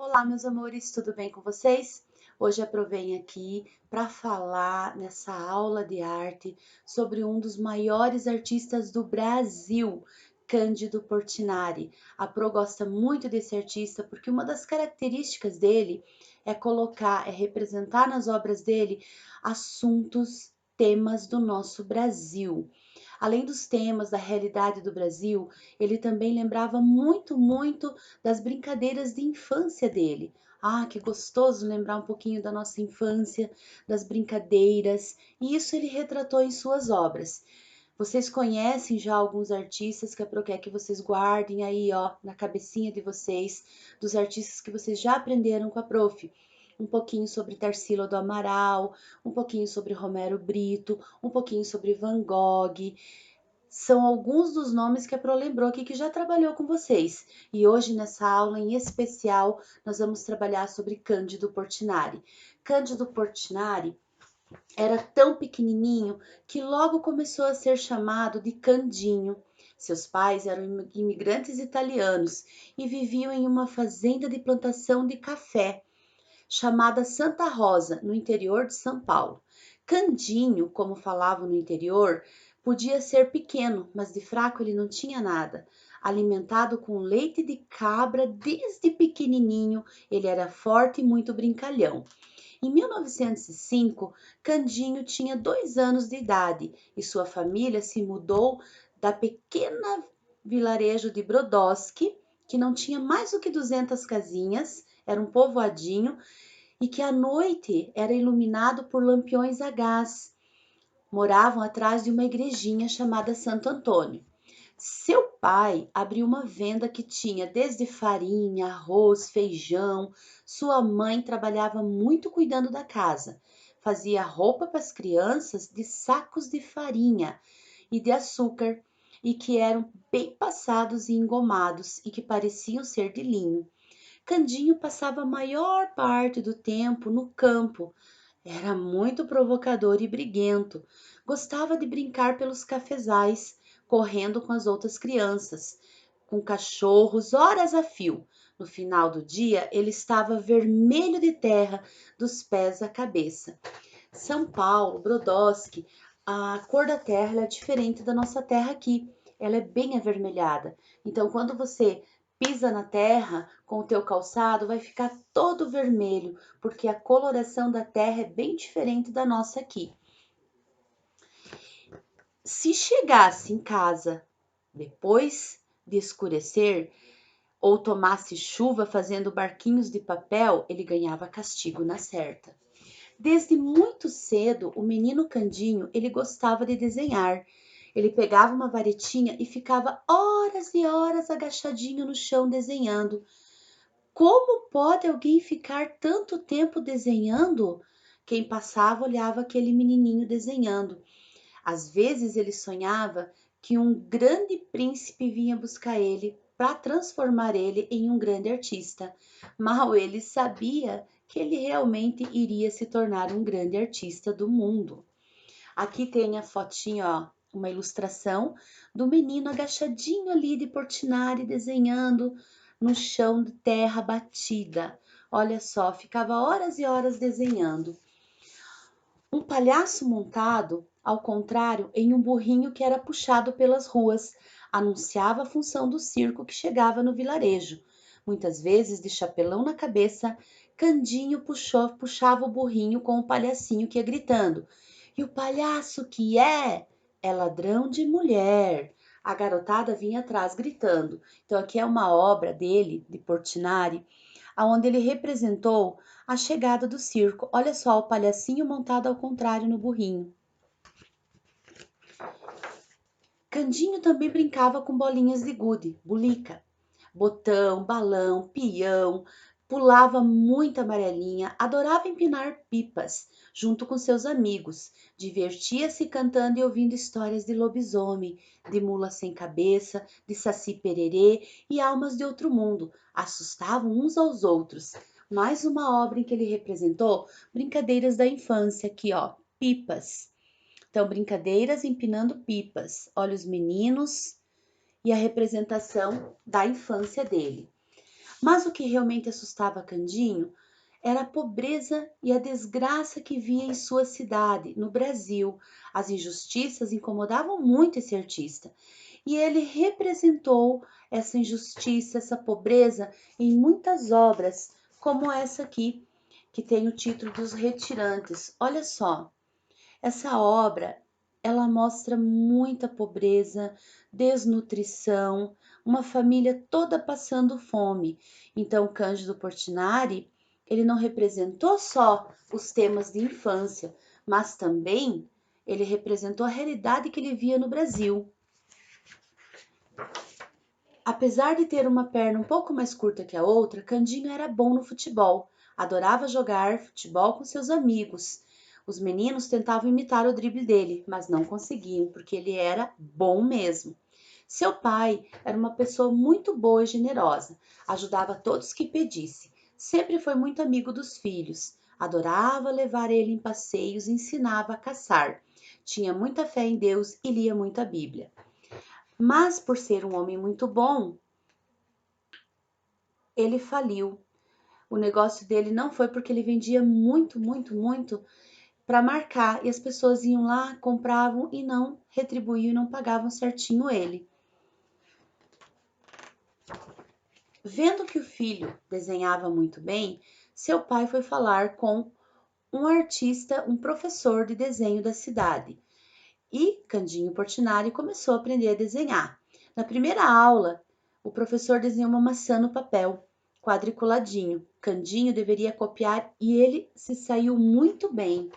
Olá, meus amores, tudo bem com vocês? Hoje aprovei aqui para falar nessa aula de arte sobre um dos maiores artistas do Brasil, Cândido Portinari. A Pro gosta muito desse artista porque uma das características dele é representar nas obras dele assuntos, temas do nosso Brasil. Além dos temas da realidade do Brasil, ele também lembrava muito das brincadeiras de infância dele. Ah, que gostoso lembrar um pouquinho da nossa infância, das brincadeiras, e isso ele retratou em suas obras. Vocês conhecem já alguns artistas que a Pro quer que vocês guardem aí, ó, na cabecinha de vocês, dos artistas que vocês já aprenderam com a Prof. Um pouquinho sobre Tarsila do Amaral, um pouquinho sobre Romero Brito, um pouquinho sobre Van Gogh. São alguns dos nomes que a Pro lembrou aqui que já trabalhou com vocês. E hoje, nessa aula em especial, nós vamos trabalhar sobre Cândido Portinari. Cândido Portinari era tão pequenininho que logo começou a ser chamado de Candinho. Seus pais eram imigrantes italianos e viviam em uma fazenda de plantação de café chamada Santa Rosa, no interior de São Paulo. Candinho, como falavam no interior, podia ser pequeno, mas de fraco ele não tinha nada. Alimentado com leite de cabra desde pequenininho, ele era forte e muito brincalhão. Em 1905, Candinho tinha 2 anos de idade e sua família se mudou da pequena vilarejo de Brodowski, que não tinha mais do que 200 casinhas, era um povoadinho, e que à noite era iluminado por lampiões a gás. Moravam atrás de uma igrejinha chamada Santo Antônio. Seu pai abriu uma venda que tinha desde farinha, arroz, feijão. Sua mãe trabalhava muito cuidando da casa. Fazia roupa para as crianças de sacos de farinha e de açúcar e que eram bem passados e engomados e que pareciam ser de linho. Candinho passava a maior parte do tempo no campo. Era muito provocador e briguento. Gostava de brincar pelos cafezais, correndo com as outras crianças, com cachorros, horas a fio. No final do dia, ele estava vermelho de terra, dos pés à cabeça. São Paulo, Brodowski, a cor da terra é diferente da nossa terra aqui. Ela é bem avermelhada. Então, quando você pisa na terra com o teu calçado, vai ficar todo vermelho, porque a coloração da terra é bem diferente da nossa aqui. Se chegasse em casa depois de escurecer ou tomasse chuva fazendo barquinhos de papel, ele ganhava castigo na certa. Desde muito cedo, o menino Candinho, ele gostava de desenhar. Ele pegava uma varetinha e ficava horas e horas agachadinho no chão desenhando. Como pode alguém ficar tanto tempo desenhando? Quem passava olhava aquele menininho desenhando. Às vezes ele sonhava que um grande príncipe vinha buscar ele para transformar ele em um grande artista. Mal ele sabia que ele realmente iria se tornar um grande artista do mundo. Aqui tem a fotinho, ó, uma ilustração do menino agachadinho ali de Portinari desenhando no chão de terra batida. Olha só, ficava horas e horas desenhando. Um palhaço montado, ao contrário, em um burrinho que era puxado pelas ruas, anunciava a função do circo que chegava no vilarejo. Muitas vezes, de chapelão na cabeça, Candinho puxava o burrinho com o palhacinho que ia gritando: "E o palhaço que é ladrão de mulher." A garotada vinha atrás gritando. Então aqui é uma obra dele, de Portinari, aonde ele representou a chegada do circo. Olha só o palhacinho montado ao contrário no burrinho. Candinho também brincava com bolinhas de gude, bulica, botão, balão, peão, pulava muita amarelinha, adorava empinar pipas junto com seus amigos, divertia-se cantando e ouvindo histórias de lobisomem, de mula sem cabeça, de saci pererê e almas de outro mundo, assustavam uns aos outros. Mais uma obra em que ele representou brincadeiras da infância aqui, ó, pipas. Então, brincadeiras empinando pipas. Olha os meninos e a representação da infância dele. Mas o que realmente assustava Candinho era a pobreza e a desgraça que via em sua cidade, no Brasil. As injustiças incomodavam muito esse artista. E ele representou essa injustiça, essa pobreza em muitas obras, como essa aqui, que tem o título dos Retirantes. Olha só, essa obra, ela mostra muita pobreza, desnutrição, uma família toda passando fome. Então, Cândido Portinari, ele não representou só os temas de infância, mas também ele representou a realidade que ele via no Brasil. Apesar de ter uma perna um pouco mais curta que a outra, Candinho era bom no futebol. Adorava jogar futebol com seus amigos. Os meninos tentavam imitar o drible dele, mas não conseguiam, porque ele era bom mesmo. Seu pai era uma pessoa muito boa e generosa. Ajudava todos que pedisse. Sempre foi muito amigo dos filhos. Adorava levar ele em passeios e ensinava a caçar. Tinha muita fé em Deus e lia muita Bíblia. Mas por ser um homem muito bom, ele faliu. O negócio dele não foi porque ele vendia muito para marcar e as pessoas iam lá, compravam e não retribuíam e não pagavam certinho ele. Vendo que o filho desenhava muito bem, seu pai foi falar com um artista, um professor de desenho da cidade. E Candinho Portinari começou a aprender a desenhar. Na primeira aula, o professor desenhou uma maçã no papel, quadriculadinho. Candinho deveria copiar e ele se saiu muito bem.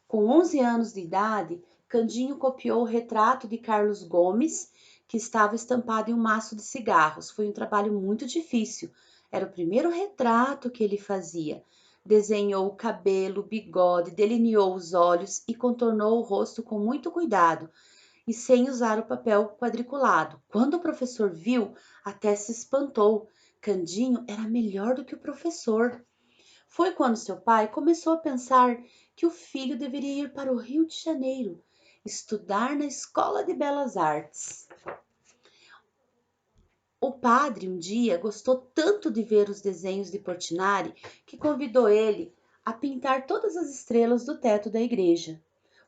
Com 11 anos de idade, Candinho copiou o retrato de Carlos Gomes, que estava estampado em um maço de cigarros. Foi um trabalho muito difícil. Era o primeiro retrato que ele fazia. Desenhou o cabelo, o bigode, delineou os olhos e contornou o rosto com muito cuidado e sem usar o papel quadriculado. Quando o professor viu, até se espantou. Candinho era melhor do que o professor. Foi quando seu pai começou a pensar que o filho deveria ir para o Rio de Janeiro, estudar na Escola de Belas Artes. O padre um dia gostou tanto de ver os desenhos de Portinari que convidou ele a pintar todas as estrelas do teto da igreja,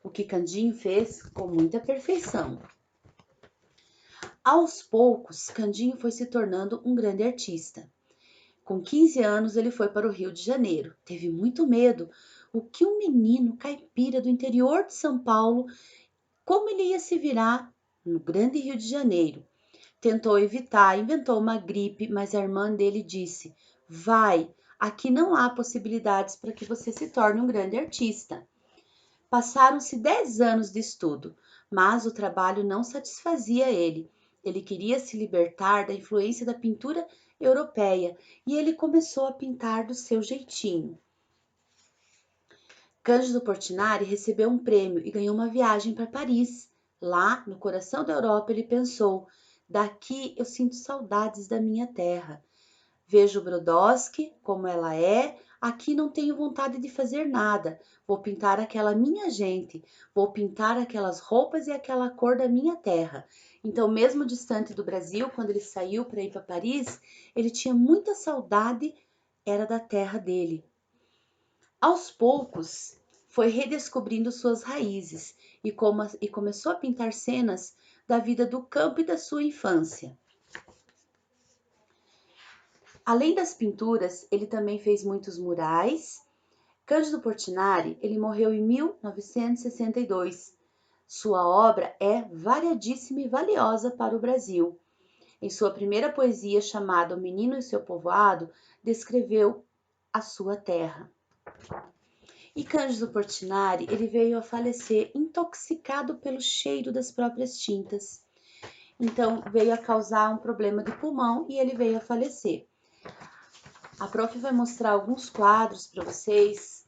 o que Candinho fez com muita perfeição. Aos poucos, Candinho foi se tornando um grande artista. Com 15 anos, ele foi para o Rio de Janeiro. Teve muito medo. O que um menino caipira do interior de São Paulo, como ele ia se virar no grande Rio de Janeiro? Tentou evitar, inventou uma gripe, mas a irmã dele disse: vai, aqui não há possibilidades para que você se torne um grande artista. Passaram-se 10 anos de estudo, mas o trabalho não satisfazia ele. Ele queria se libertar da influência da pintura europeia e ele começou a pintar do seu jeitinho. Cândido Portinari recebeu um prêmio e ganhou uma viagem para Paris. Lá, no coração da Europa, ele pensou: daqui eu sinto saudades da minha terra. Vejo Brodowski como ela é, aqui não tenho vontade de fazer nada. Vou pintar aquela minha gente, vou pintar aquelas roupas e aquela cor da minha terra. Então, mesmo distante do Brasil, quando ele saiu para ir para Paris, ele tinha muita saudade, era da terra dele. Aos poucos, foi redescobrindo suas raízes e começou a pintar cenas da vida do campo e da sua infância. Além das pinturas, ele também fez muitos murais. Cândido Portinari, ele morreu em 1962. Sua obra é variadíssima e valiosa para o Brasil. Em sua primeira poesia, chamada O Menino e seu Povoado, descreveu a sua terra. E Cândido Portinari, ele veio a falecer intoxicado pelo cheiro das próprias tintas. Então, veio a causar um problema de pulmão e ele veio a falecer. A prof vai mostrar alguns quadros para vocês,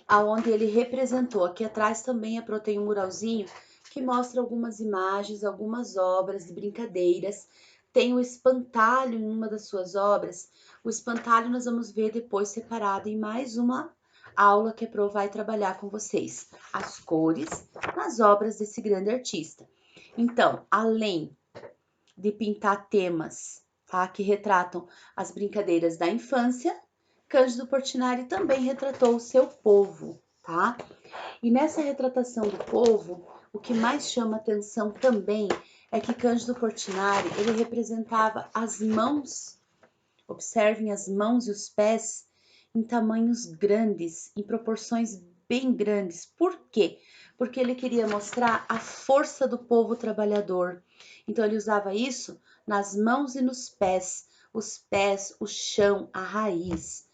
aonde ele representou. Aqui atrás também a Pro tem um muralzinho que mostra algumas imagens, algumas obras de brincadeiras. Tem o espantalho em uma das suas obras. O espantalho nós vamos ver depois separado em mais uma aula que a Pro vai trabalhar com vocês. As cores nas obras desse grande artista. Então, além de pintar temas que retratam as brincadeiras da infância, Cândido Portinari também retratou o seu povo, tá? E nessa retratação do povo, o que mais chama atenção também é que Cândido Portinari, ele representava as mãos, observem as mãos e os pés em tamanhos grandes, em proporções bem grandes. Por quê? Porque ele queria mostrar a força do povo trabalhador. Então ele usava isso nas mãos e nos pés, os pés, o chão, a raiz.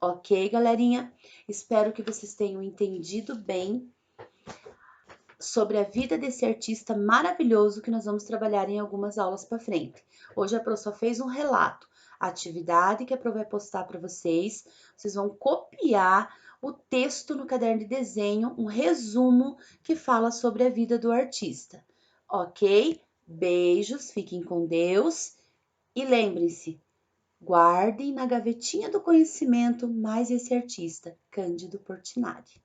Ok, galerinha? Espero que vocês tenham entendido bem sobre a vida desse artista maravilhoso que nós vamos trabalhar em algumas aulas para frente. Hoje a Pro só fez um relato, a atividade que a Pro vai postar para vocês. Vocês vão copiar o texto no caderno de desenho, um resumo que fala sobre a vida do artista. Ok? Beijos, fiquem com Deus e lembrem-se, guardem na gavetinha do conhecimento mais esse artista, Cândido Portinari.